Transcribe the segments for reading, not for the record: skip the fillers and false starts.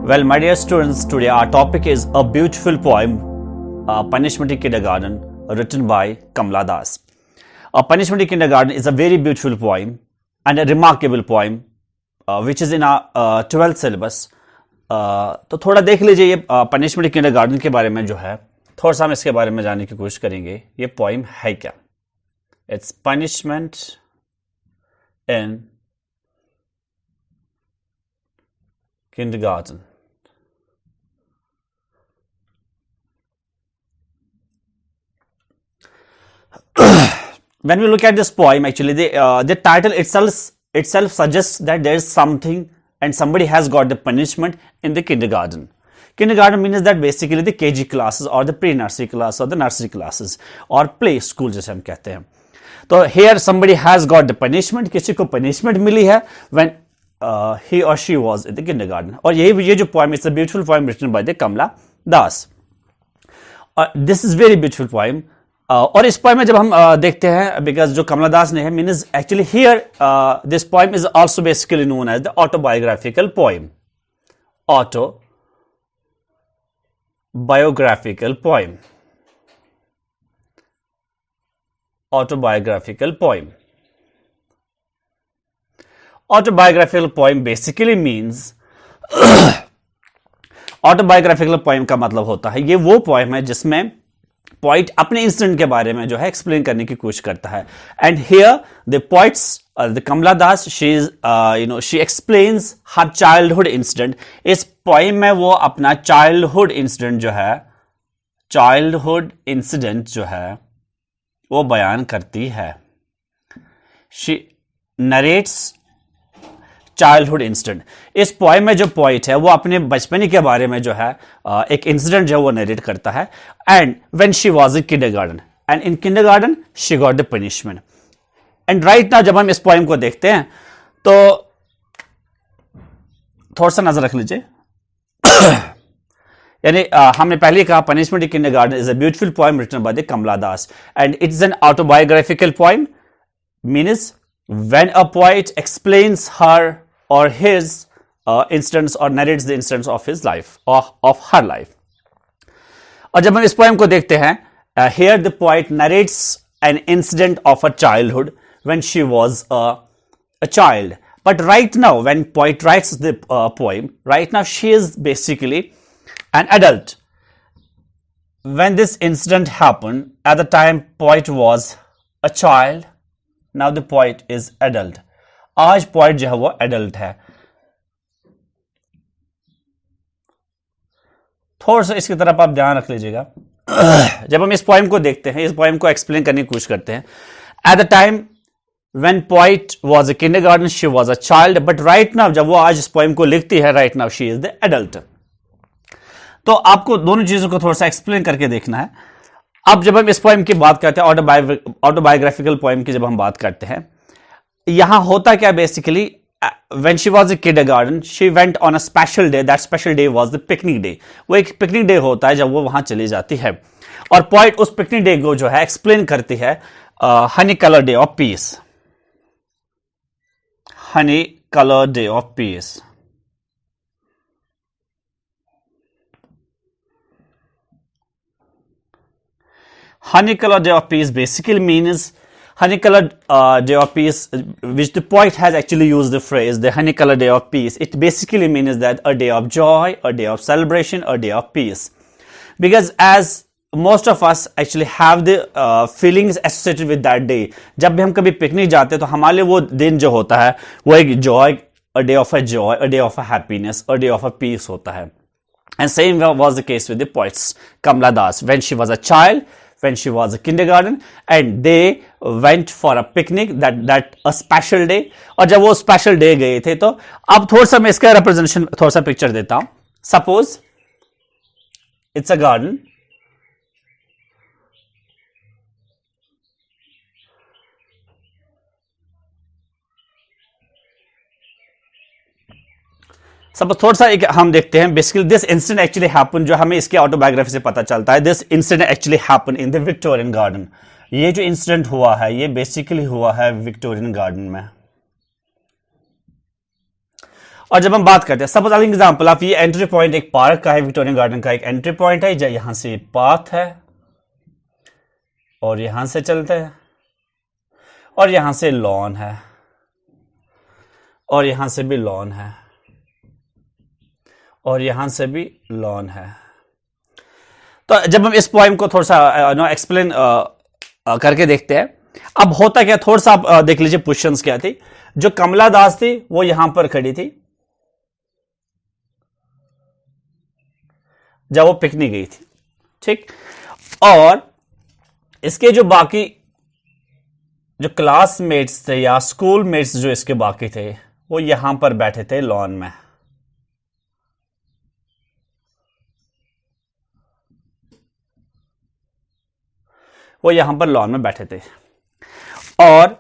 Well, my dear students, today our topic is a beautiful poem, Punishment in Kindergarten, written by Kamala Das. Punishment in Kindergarten is a very beautiful poem and a remarkable poem, which is in our 12th syllabus. तो थोड़ा देख लीजिए ये punishment in kindergarten के बारे में जो है, थोड़ा सा हम इसके बारे में जानने की कोशिश करेंगे. ये पोइम है क्या? It's punishment in kindergarten. When we look at this poem, actually the title itself suggests that there is something and somebody has got the punishment in the kindergarten. Kindergarten means that basically the KG classes or the pre-nursery class or the nursery classes or play school जैसे हम कहते हैं. तो here somebody has got the punishment, किसी को punishment मिली है when he or she was in the kindergarten. और ये जो poem is a beautiful poem written by the Kamala Das. This is very beautiful poem. और इस poem में जब हम देखते हैं, because जो कमला दास ने है, means actually here this poem is also basically known as the autobiographical poem. Autobiographical poem. Autobiographical poem. Autobiographical poem basically means autobiographical poem का मतलब होता है, ये वो poem है जिसमें poet अपने इंसिडेंट के बारे में जो है एक्सप्लेन करने की कोशिश करता है. And here the poets, the Kamala Das, she explains her childhood incident. इस poem में वो अपना childhood incident जो है वो बयान करती है. She narrates childhood incident. इस पोएम में जो पोइट है वो अपने बचपनी के बारे में जो है एक इंसिडेंट जो है वो नरेट करता है. And when she was in kindergarten and in kindergarten she got the punishment. And right now जब हम इस पोएम को देखते हैं तो थोड़ा सा नजर रख लीजिए. यानी हमने पहले कहा punishment in kindergarten is a beautiful poem written by the Kamala Das and it is an autobiographical poem. Means when a poet explains her or his incidents or narrates the incidents of his life or of her life. और जब हम इस poem को देखते हैं, here the poet narrates an incident of her childhood when she was a child. But right now, when poet writes the poem, right now she is basically an adult. When this incident happened, at the time poet was a child. Now the poet is adult. आज poet जो है वो adult है. थोड़ा सा इसकी तरफ आप ध्यान रख लीजिएगा. जब हम इस poem को देखते हैं, इस poem को explain करने की कोशिश करते हैं. At the time when poet was a kindergarten, she was a child. But right now, जब वो आज इस poem को लिखती है, right now she is the adult. तो आपको दोनों चीजों को थोड़ा सा explain करके देखना है. अब जब हम इस पोएम की बात करते हैं, ऑटोबायोग्राफिकल पोएम की जब हम बात करते हैं, यहां होता क्या basically, when she was in kindergarten she went on a special day. That special day was the picnic day. वो एक पिकनिक डे होता है जब वो वहां चली जाती है और पोएट उस पिकनिक डे को जो है एक्सप्लेन करती है Honey colour day of peace. Honey colour day of peace. Honey color day of peace basically means honey colored day of peace, which the poet has actually used the phrase the honey colored day of peace. It basically means that a day of joy, a day of celebration, a day of peace. Because as most of us actually have the feelings associated with that day. जब भी हम कभी picnic जाते हैं तो हमारे लिए वो दिन जो होता है वो एक joy, a day of a joy, a day of a happiness, a day of a peace होता है. And same was the case with the poets Kamala Das. When she was a child, when she was a kindergarten, and they went for a picnic, that a special day. और जब वो special day गए थे तो अब थोड़ा सा मैं इसका representation थोड़ा सा picture देता हूं. Suppose it's a garden. सब थोड़ा सा एक हम देखते हैं. Basically this incident actually happen, जो हमें इसके ऑटोबायोग्राफी से पता चलता है, this incident actually happen in the Victorian garden. ये जो इंसिडेंट हुआ है ये बेसिकली हुआ है विक्टोरियन गार्डन में. और जब हम बात करते हैं, सपोज एग्जांपल आप, ये एंट्री पॉइंट एक पार्क का है, विक्टोरियन गार्डन का एक एंट्री पॉइंट है, यहां से पाथ है और यहां से चलते हैं और यहां से लॉन है और यहां से भी लॉन है और यहां से भी लॉन है। तो जब हम इस पॉइंट को थोड़ा सा एक्सप्लेन करके देखते हैं, अब होता क्या, थोड़ा सा आप देख लीजिए पोजीशंस क्या थी। जो कमला दास थी वो यहां पर खड़ी थी जब वो पिकनिक गई थी, ठीक। और इसके जो बाकी जो क्लासमेट्स थे या स्कूल मेट्स जो इसके बाकी थे वो यहां पर बैठे थे लॉन में। वो यहां पर लॉन में बैठे थे। और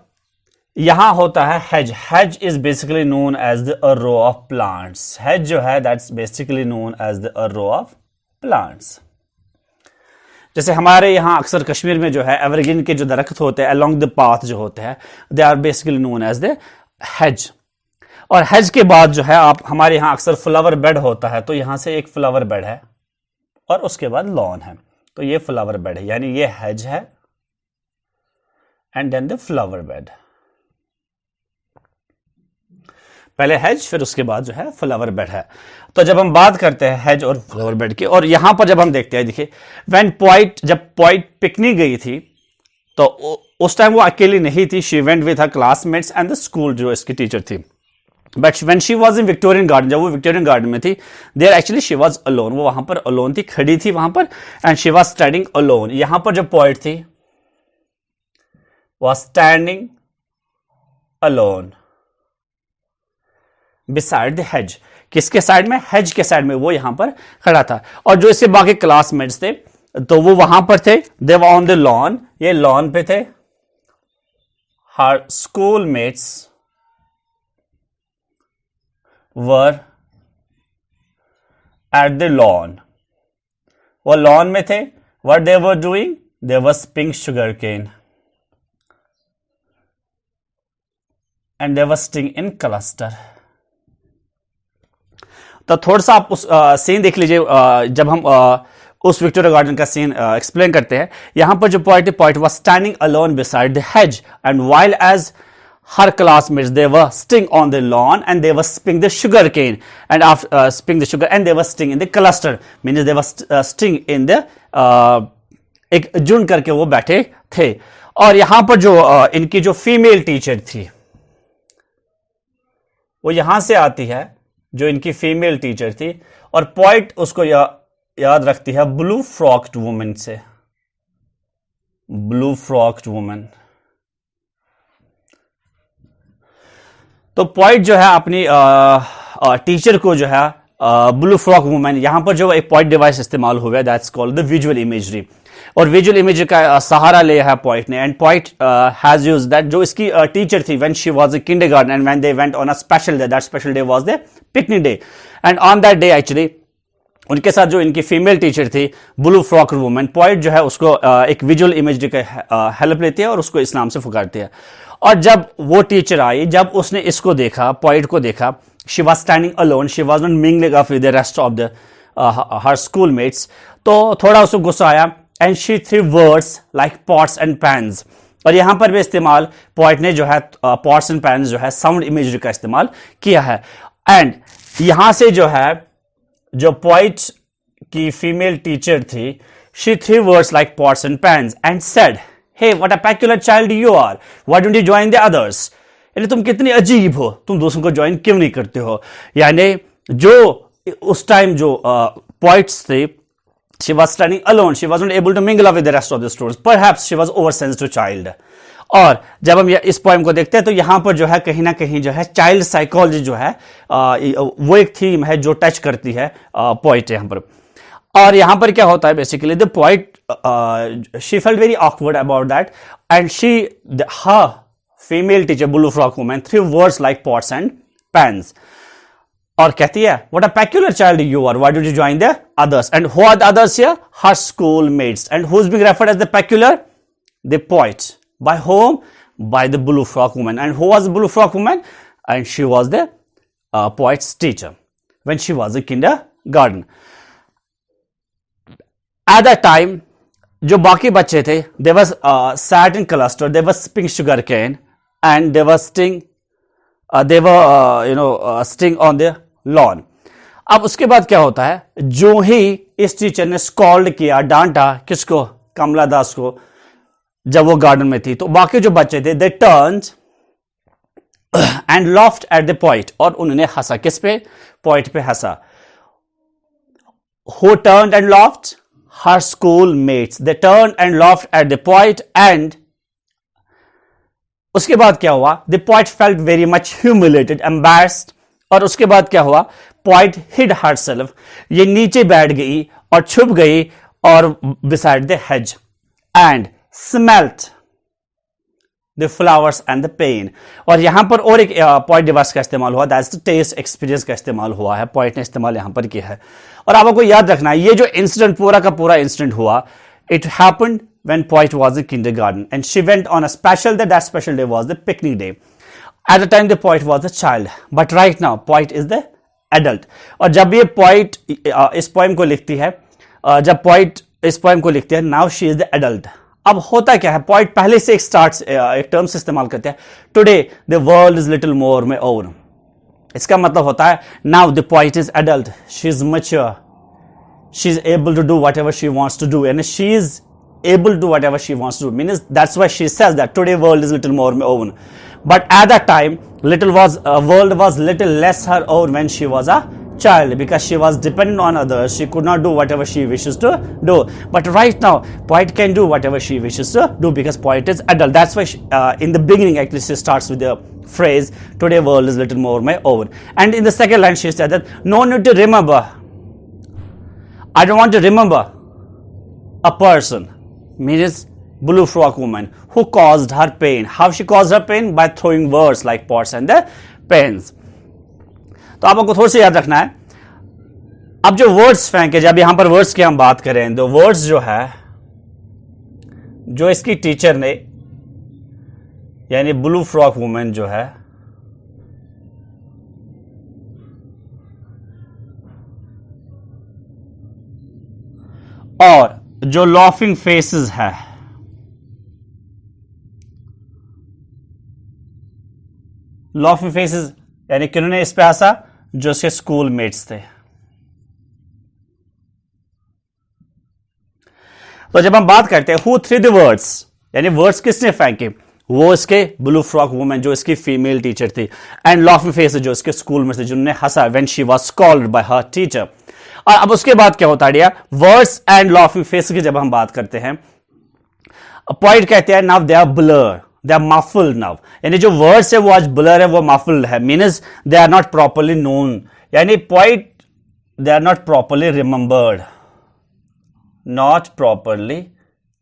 यहां होता है hedge. Hedge is basically known as the row of plants. Hedge जो है that's basically known as the row of plants. जैसे हमारे यहां अक्सर कश्मीर में जो है एवरग्रीन के जो दरख्त होते हैं अलोंग द पाथ जो होते हैं, they are basically known as the hedge. और हेज के बाद जो है आप, हमारे यहां अक्सर फ्लावर बेड होता है, तो यहां से एक फ्लावर बेड है और उसके बाद लॉन है, तो ये फ्लावर बेड है, यानी ये हेज है and then the flower bed. पहले हेज फिर उसके बाद जो है फ्लावर बेड है। तो जब हम बात करते हैं हेज और फ्लावर बेड की, और यहां पर जब हम देखते हैं, देखिए व्हेन पॉइंट, जब पॉइंट पिकनिक गई थी तो उस टाइम वो अकेली नहीं थी, she went with her classmates and the school जो इसकी टीचर थी। But when she was in Victorian garden, जब वो विक्टोरियन गार्डन में थी, there actually she was alone, वो वहां पर अलोन थी, खड़ी थी वहां पर, and she was standing alone. यहां पर जो पॉइंट थी was standing alone beside the hedge. किसके साइड में? हेज के साइड में, वो यहां पर खड़ा था। और जो इसके बाकी क्लासमेट्स थे तो वो वहां पर थे, they were on the lawn, ये लॉन पे थे। Her school mates were at the lawn, वो लॉन में थे। What they were doing? They were sipping sugar cane and they were sitting in cluster. तो थोड़ा सा आप उस सीन देख लीजिए, जब हम उस विक्टोरिया गार्डन का सीन एक्सप्लेन करते हैं। यहां पर जो poet was standing alone beside the hedge and while as her classmates they were sitting on the lawn and they were spinning the sugar cane, and after spinning the sugar and they were sitting in the cluster, means they were sitting in the एक झुंड करके वो बैठे थे। और यहां पर जो इनकी जो फीमेल टीचर थी वो यहां से आती है, जो इनकी फीमेल टीचर थी, और पॉइंट उसको याद रखती है ब्लू फ्रॉक्ड वुमेन से, ब्लू फ्रॉक्ड वुमेन। तो पॉइंट जो है अपनी टीचर को जो है ब्लू फ्रॉक वुमेन, यहां पर जो एक पॉइंट डिवाइस इस्तेमाल हुआ है, that's called the visual imagery. और विजुअल इमेजरी का सहारा लिया है पॉइंट ने, and point has used that, जो इसकी टीचर थी when she was in kindergarten and when they went on a special day, that special day was the picnic day, and on that day actually उनके साथ जो इनकी female teacher थी blue frock women, point जो है उसको एक visual imagery का हेल्प लेती है और उसको इस नाम से पुकारती है। और जब वो टीचर आई, जब उसने इसको देखा, पॉइंट को देखा, she was standing alone, she was not mingling up with the rest of the her school mats, तो थोड़ा उसको गुस्सा आया, and she three words like pots and pans. और यहां पर भी इस्तेमाल पॉइंट ने जो है पॉट्स एंड पैन्स जो है साउंड इमेजरी का इस्तेमाल किया है। एंड यहां से जो है जो पॉइंट की फीमेल टीचर थी, she three words like pots and pans and said, hey what a peculiar child you are, why don't you join the others, यानी तुम कितने अजीब हो, तुम दूसरों को ज्वाइन क्यों नहीं करते हो। यानी जो उस टाइम जो पॉइंट्स थे, she was standing alone, she wasn't able to mingle up with the rest of the students, perhaps she was oversensitive child। और जब हम इस पोएम को देखते हैं तो यहां पर जो है कहीं ना कहीं जो है चाइल्ड साइकोलॉजी जो है वो एक थीम है जो टच करती है पॉइंट यहां पर। और यहां पर क्या होता है, basically the point she felt very awkward about that, and she her female teacher blue frock women threw words like pots and pans, और कहती है what a peculiar child you are, why don't you join the others, and who are the others here, her school mates, and who is being referred as the peculiar, the point, by whom, by the blue frock woman, and who was the blue frock woman, and she was the poet's teacher when she was in kindergarten. At that time, जो बाकी बच्चे थे, they was sat in cluster, they was sipping sugar cane and they were sitting sitting on the lawn. अब उसके बाद क्या होता है, जो ही इस टीचर ने स्कॉल्ड किया, डांटा किसको, कमला दास को, जब वो गार्डन में थी, तो बाकी जो बच्चे थे दे turned and loft at the poet, और उन्होंने हंसा, किस पे, पोएट पे हंसा. Who turned and laughed? Her schoolmates. They turned and laughed at the poet and उसके बाद क्या हुआ, the poet felt very much humiliated, embarrassed, और उसके बाद क्या हुआ, poet hid herself, ये नीचे बैठ गई और छुप गई और beside the hedge and smelt the flowers and the pain. और यहां पर और एक poet device का इस्तेमाल हुआ, that's the taste experience का इस्तेमाल हुआ है, poet ने इस्तेमाल यहां पर किया है. और आपको याद रखना है, ये जो इंसिडेंट पूरा का पूरा इंसिडेंट हुआ, it happened when poet was in kindergarten and she went on a special day. That special day was the picnic day. At the time the poet was a child, but right now poet is the adult. और जब ये poet इस poem को लिखती है, जब poet इस poem को लिखती है, now she is the adult. अब होता क्या है, poet पहले से एक टर्म्स इस्तेमाल करते हैं, today the world is little more my own. इसका मतलब होता है now the poet is adult, she is mature, she is able to do whatever she wants to do, and she is able to do whatever she wants to do. Means that's why she says that today world is little more my own. But at that time, world was little less her own when she was a child, because she was dependent on others. She could not do whatever she wishes to do. But right now, poet can do whatever she wishes to do because poet is adult. That's why in the beginning, actually, she starts with the phrase, today world is little more my own. And in the second line, she said that no need to remember. I don't want to remember a person, means blue frock woman, who caused her pain. How she caused her pain? By throwing words like pots and the pens. तो आपको थोड़ा सा याद रखना है, अब जो words फेंके, जब यहां पर वर्ड्स की हम बात करें, तो वर्ड्स जो है, जो इसकी टीचर ने, यानी ब्लू फ्रॉक वुमेन जो है, और जो लॉफिंग फेसेस है, लॉफिंग फेसेस यानी किन्होंने इस पे हंसा, जो उसके स्कूल मेट्स थे. तो जब हम बात करते हैं हु थ्रू द वर्ड्स, यानी वर्ड्स किसने फेंके, वो इसके ब्लू फ्रॉक वुमेन जो इसकी फीमेल टीचर थी, एंड लॉफिंग फेसेस जो इसके स्कूल में थे, जिन्होंने हंसा when she was called by her teacher. और अब उसके बाद क्या होता है, वर्ड्स एंड लॉफिंग फेस की जब हम बात करते हैं, पॉइंट कहते हैं now they are blur, they are muffled now, यानी जो वर्ड्स है वो आज ब्लर है, वो मफल्ड है, means they are not properly known, यानी point they are not properly remembered, not properly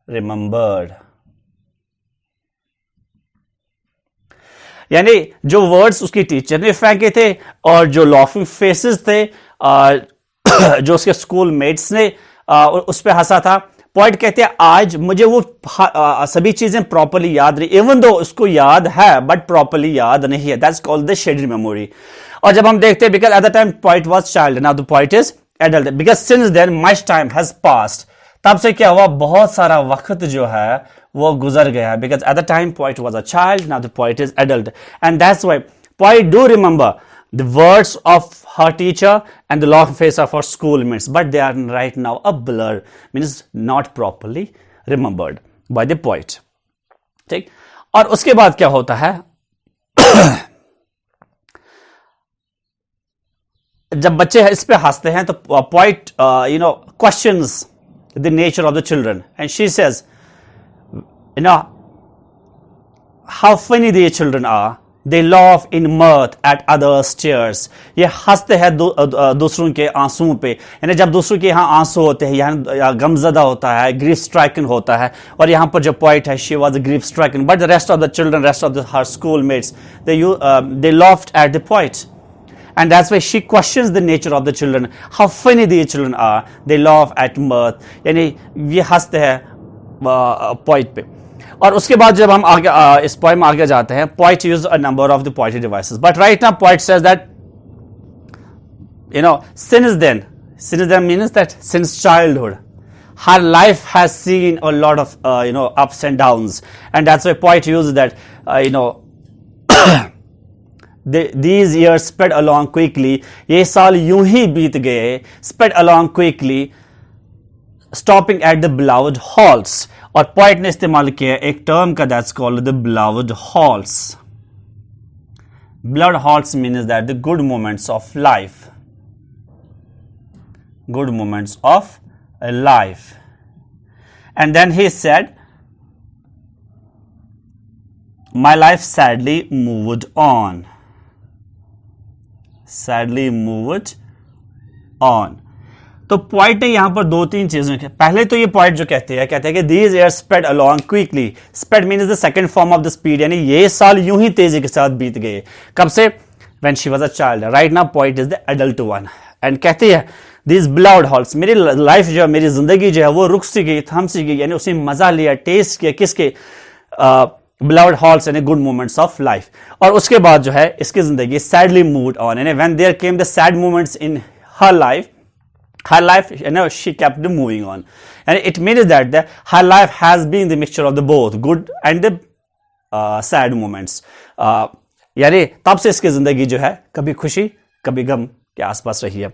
remembered. यानी जो वर्ड्स उसकी टीचर ने फेंके थे और जो लॉफिंग फेसेस थे जो उसके स्कूल मेट्स ने उस पर हंसा था, पॉइंट कहते हैं आज मुझे वो सभी चीजें प्रॉपर्ली याद नहीं, इवन दो उसको याद है बट प्रॉपर्ली याद नहीं है. That's called the shaded memory. और जब हम देखते हैं, because at the time poet was child, now the poet is adult, because since then much time has passed, तब से क्या हुआ, बहुत सारा वक्त जो है वो गुजर गया, because at the time poet was a child, now the poet is adult, and that's why point do remember the words of her teacher and the long face of her schoolmates, but they are right now a blur, means not properly remembered by the poet. ठीक. और उसके बाद क्या होता है, जब बच्चे इस पे हंसते हैं तो poet questions the nature of the children, and she says, how funny the children are. They laugh in mirth at others' tears. ये हंसते हैं दूसरों के आंसुओं पे, यानी जब दूसरों के यहाँ आंसू होते हैं, यहाँ गमजदा होता है, grief stricken होता है, और यहाँ पर जो poet है, she was grief stricken, but the rest of the children, rest of her schoolmates, they laughed at the poet, and that's why she questions the nature of the children. How funny the children are. They laugh at mirth. यानी ये हंसते हैं poet पे. और उसके बाद जब हम आगे इस पोएम में आगे जाते हैं, poet use a number of the poetry devices, but right now poet says that since then means that since childhood, her life has seen a lot of ups and downs, and that's why poet uses that these years sped along quickly, ये साल यूं ही बीत गए, sped along quickly, stopping at the beloved halls. और poet ने इस्तेमाल किया एक term का that's called the beloved halls. Beloved halls means that the good moments of life. Good moments of life. And then he said, my life sadly moved on. Sadly moved on. तो point ने यहां पर दो तीन चीजें की. पहले तो ये पॉइंट जो कहते हैं कि these years sped along quickly. Sped means the second form of the speed, यानी ये साल यूं ही तेजी के साथ बीत गए. कब से? When she was a child. Right now poet is the adult one. And कहती है these beloved halls, मेरी लाइफ जो है, मेरी जिंदगी जो है वो रुक सी गई, थम सी गई, यानी उसने मजा लिया, टेस्ट किया किसके? beloved halls यानी good moments of life. और उसके बाद जो है इसकी जिंदगी sadly moved on, यानी when there came the sad moments in her life, she kept moving on. And it means that her life has been the mixture of the both good and the sad moments. यानी तब से इसकी जिंदगी जो है कभी खुशी कभी गम के आसपास रही है.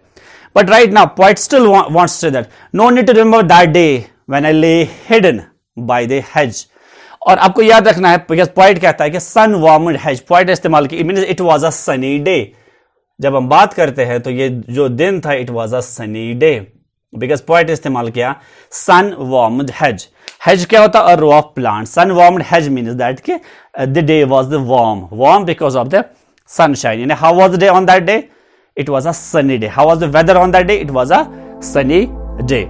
But right now poet still wants to say that no need to remember that day when I lay hidden by the hedge. और आपको याद रखना है because poet कहता है कि sun warmed hedge. poet इस्तेमाल की, it means it was a sunny day. जब हम बात करते हैं तो ये जो दिन था it was a sunny day because poet इस्तेमाल किया sun warmed hedge. hedge क्या होता है? A row of plants. sun warmed hedge means that कि the day was the warm because of the sunshine. And how was the day on that day? It was a sunny day. How was the weather on that day? It was a sunny day.